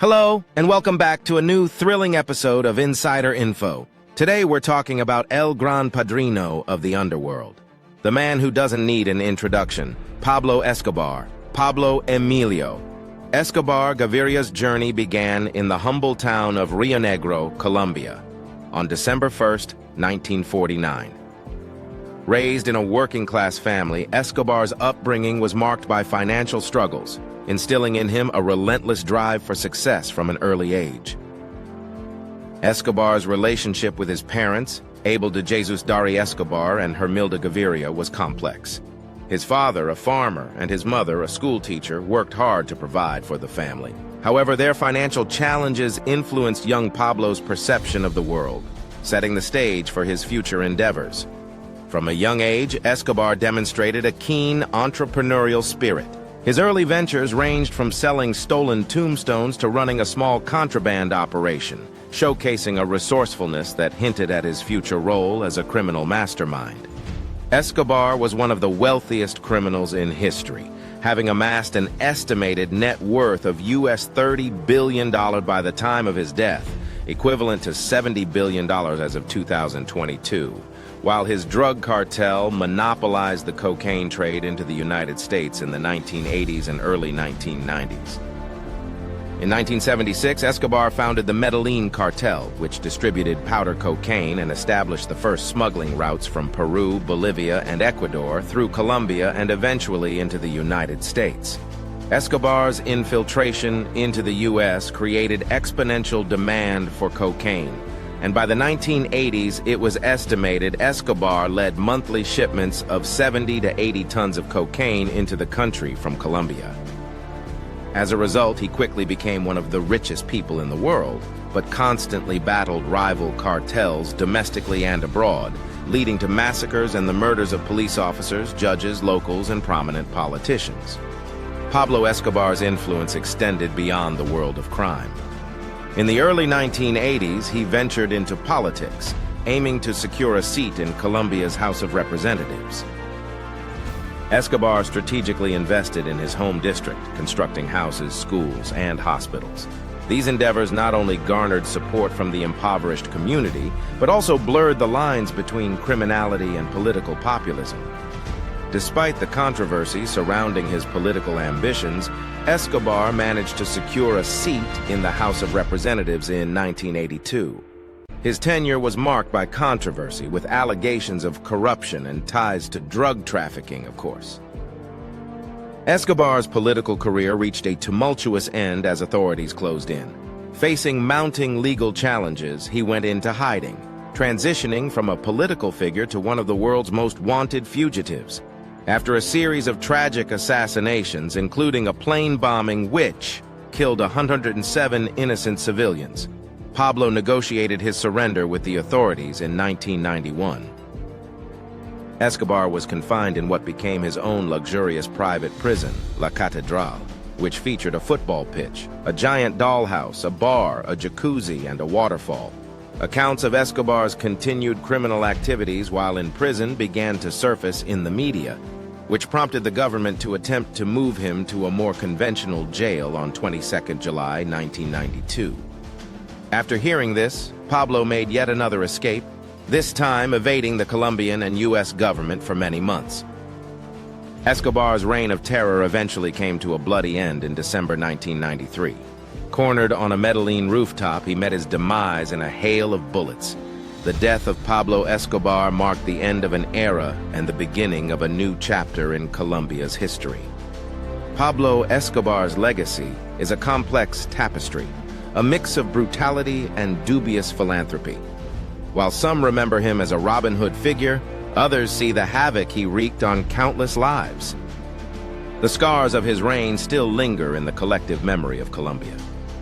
Hello, and welcome back to a new thrilling episode of InsiderInfo. Today we're talking about El Gran Padrino of the underworld. The man who doesn't need an introduction, Pablo Escobar, Pablo Emilio. Escobar Gaviria's journey began in the humble town of Rio Negro, Colombia, on December 1st, 1949. Raised in a working-class family, Escobar's upbringing was marked by financial struggles, instilling in him a relentless drive for success from an early age. Escobar's relationship with his parents, Abel de Jesus Dari Escobar and Hermilda Gaviria, was complex. His father, a farmer, and his mother, a schoolteacher, worked hard to provide for the family. However, their financial challenges influenced young Pablo's perception of the world, setting the stage for his future endeavors. From a young age, Escobar demonstrated a keen entrepreneurial spirit. His early ventures ranged from selling stolen tombstones to running a small contraband operation, showcasing a resourcefulness that hinted at his future role as a criminal mastermind. Escobar was one of the wealthiest criminals in history, having amassed an estimated net worth of US $30 billion by the time of his death, equivalent to $70 billion as of 2022. While his drug cartel monopolized the cocaine trade into the United States in the 1980s and early 1990s. In 1976, Escobar founded the Medellín Cartel, which distributed powder cocaine and established the first smuggling routes from Peru, Bolivia, and Ecuador through Colombia and eventually into the United States. Escobar's infiltration into the U.S. created exponential demand for cocaine, and by the 1980s, it was estimated Escobar led monthly shipments of 70 to 80 tons of cocaine into the country from Colombia. As a result, he quickly became one of the richest people in the world, but constantly battled rival cartels domestically and abroad, leading to massacres and the murders of police officers, judges, locals, and prominent politicians. Pablo Escobar's influence extended beyond the world of crime. In the early 1980s, he ventured into politics, aiming to secure a seat in Colombia's House of Representatives. Escobar strategically invested in his home district, constructing houses, schools, and hospitals. These endeavors not only garnered support from the impoverished community, but also blurred the lines between criminality and political populism. Despite the controversy surrounding his political ambitions, Escobar managed to secure a seat in the House of Representatives in 1982. His tenure was marked by controversy, with allegations of corruption and ties to drug trafficking, of course. Escobar's political career reached a tumultuous end as authorities closed in. Facing mounting legal challenges, he went into hiding, transitioning from a political figure to one of the world's most wanted fugitives. After a series of tragic assassinations, including a plane bombing which killed 107 innocent civilians, Pablo negotiated his surrender with the authorities in 1991. Escobar was confined in what became his own luxurious private prison, La Catedral, which featured a football pitch, a giant dollhouse, a bar, a jacuzzi, and a waterfall. Accounts of Escobar's continued criminal activities while in prison began to surface in the media, which prompted the government to attempt to move him to a more conventional jail on 22 July 1992. After hearing this, Pablo made yet another escape, this time evading the Colombian and U.S. government for many months. Escobar's reign of terror eventually came to a bloody end in December 1993. Cornered on a Medellín rooftop, he met his demise in a hail of bullets. The death of Pablo Escobar marked the end of an era and the beginning of a new chapter in Colombia's history. Pablo Escobar's legacy is a complex tapestry, a mix of brutality and dubious philanthropy. While some remember him as a Robin Hood figure, others see the havoc he wreaked on countless lives. The scars of his reign still linger in the collective memory of Colombia.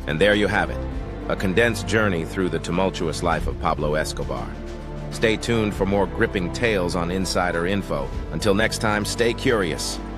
And there you have it, a condensed journey through the tumultuous life of Pablo Escobar. Stay tuned for more gripping tales on InsiderInfo. Until next time, stay curious.